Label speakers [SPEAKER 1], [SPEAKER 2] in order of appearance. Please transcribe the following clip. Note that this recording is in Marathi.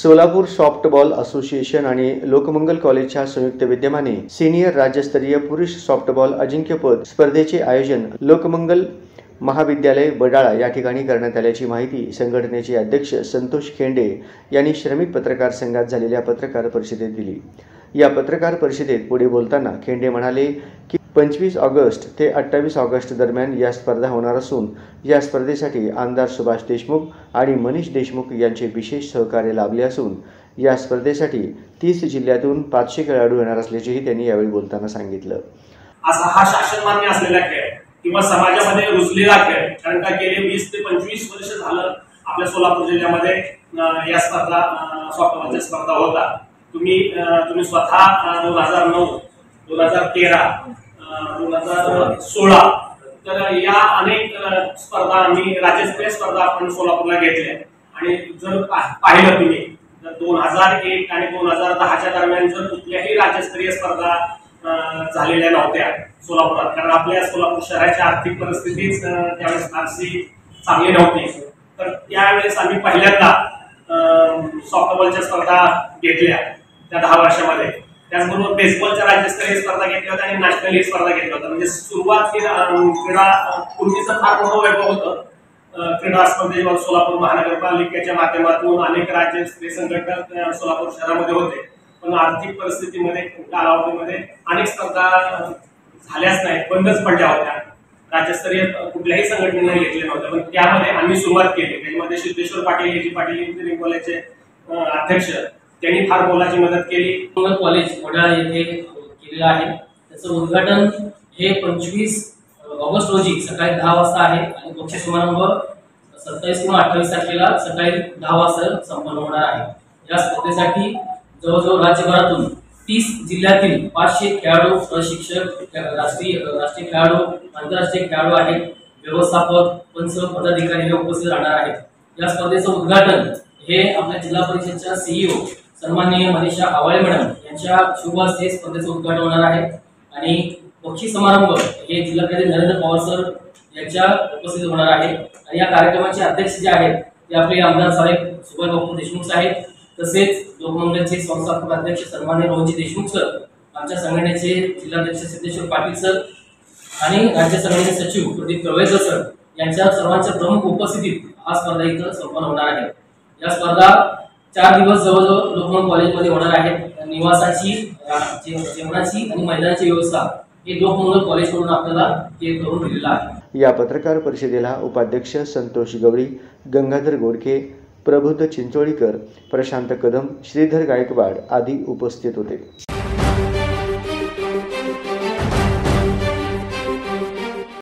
[SPEAKER 1] सोलापूर सॉफ्टबॉल असोसिएशन आणि लोकमंगल कॉलेजच्या संयुक्त विद्यमाने सीनियर राज्यस्तरीय पुरुष सॉफ्टबॉल अजिंक्यपद स्पर्धेचे आयोजन लोकमंगल महाविद्यालय बडाळा या ठिकाणी करण्यात आल्याची माहिती संघटनेचे अध्यक्ष संतोष खेंडे यांनी श्रमिक पत्रकार संघात झालेल्या पत्रकार परिषदेत दिली। या पत्रकार परिषदेत पुढे बोलताना खेंडे म्हणाले की 25 ऑगस्ट ते 28 ऑगस्ट दरम्यान या स्पर्धा होणार असून या स्पर्धेसाठी आमदार सुभाष देशमुख आणि मनीष देशमुख यांचे विशेष सहकार्य लाभले असून या स्पर्धेसाठी 30 जिल्ह्यातून 500 खेळाडू येणार असल्याचेही त्यांनी यावेळी बोलताना सांगितलं।
[SPEAKER 2] असा हा शासनमान्य असलेला खेळ किंवा समाजामध्ये रुजलेला खेळ, कारण का गेले 20 ते 25 वर्ष झालं आपल्या सोलापूर जिल्ह्यामध्ये या स्पर्धा सॉफ्टबॉलच्या स्पर्धा होता। तुम्ही स्वतः 2009, 2013, 2016 तर या अनेक स्पर्धा आम्ही राज्यस्तरीय स्पर्धा आपण सोलापूरला घेतल्या आणि जर पाहिलं तुम्ही तर 2001 आणि 2010च्या दरम्यान जर कुठल्याही राज्यस्तरीय स्पर्धा झालेल्या नव्हत्या सोलापुरात, कारण आपल्या सोलापूर शहराची आर्थिक परिस्थितीच त्यावेळेस फारशी चांगली नव्हती। तर त्यावेळेस आम्ही पहिल्यांदा सॉफ्टबॉलच्या स्पर्धा घेतल्या त्या 10 वर्षामध्ये। त्याचबरोबर बेसबॉलच्या राज्यस्तरीय स्पर्धा घेतल्या होत्या आणि नॅशनल स्पर्धा घेतल्या होत्या। म्हणजे सुरुवात क्रीडा पूर्वीचं फार मोठं वैभव होतं क्रीडा स्पर्धेवर सोलापूर महानगरपालिकेच्या माध्यमातून अनेक राज्यस्तरीय संघटना सोलापूर शहरामध्ये होते, पण आर्थिक परिस्थितीमध्ये कालावधीमध्ये अनेक स्पर्धा झाल्याच नाहीत, बंदच पडल्या होत्या। राज्यस्तरीय कुठल्याही संघटनेने घेतल्या नव्हत्या, पण त्यामध्ये आम्ही सुरुवात केली। त्यामध्ये सिद्धेश्वर पाटील एजी पाटील इंजिनिअरिंग कॉलेजचे अध्यक्ष त्यांनी फार मोलाची मदत केली।
[SPEAKER 3] कॉलेज वडाळा येथे केलेलं आहे। त्याचं उद्घाटन हे 25 ऑगस्ट रोजी सकाळी 10 वाजता आहे आणि बक्षीस समारंभ 27 किंवा 28 तारखेला सकाळी 10 वाजता संपन्न होणार आहे। या स्पर्धेसाठी जवळजवळ राज्यभरातून 30 जिल्ह्यातील 500 खेळाडू, प्रशिक्षक, राष्ट्रीय खेळाडू, आंतरराष्ट्रीय खेळाडू आहेत, व्यवस्थापक, पंच, पदाधिकारी हे उपस्थित राहणार आहेत। या स्पर्धेचं उद्घाटन हे आपल्या जिल्हा परिषदेच्या सीईओ सन्माननीय मनीषा आवाळे मॅडम यांच्या शुभ हस्ते स्पर्धेचं उद्घाटन होणार आहे आणि बक्षीस समारंभ हे जिल्हाधिकारी नरेंद्र पवार सर यांच्या उपस्थित होणार आहे। आणि या कार्यक्रमाचे अध्यक्ष जे आहेत ते आपले आमदार साहेब सुभाष बापू देशमुख साहेब, तसेच लोकमंगलचे संस्थापक अध्यक्ष सन्माननीय रोहनजी देशमुख सर, आमच्या संघटनेचे जिल्हाध्यक्ष सिद्धेश्वर पाटील सर आणि राज्य संघटनेचे सचिव प्रदीप कळवेकर सर यांच्या सर्वांच्या प्रमुख उपस्थितीत हा स्पर्धा इथं संपन्न होणार आहे। या स्पर्धा 4 दिवस जवळजवळ लोकमंगल कॉलेजमध्ये होणार आहेत। निवासाची, जेवणाची आणि मैदानाची व्यवस्था हे लोकमंगल कॉलेजकडून आपल्याला ते करून दिलेलं आहे।
[SPEAKER 1] या पत्रकार परिषदेला उपाध्यक्ष संतोष गवळी, गंगाधर गोडके, प्रबोध चिंचोळीकर, प्रशांत कदम, श्रीधर गायकवाड आदी उपस्थित होते।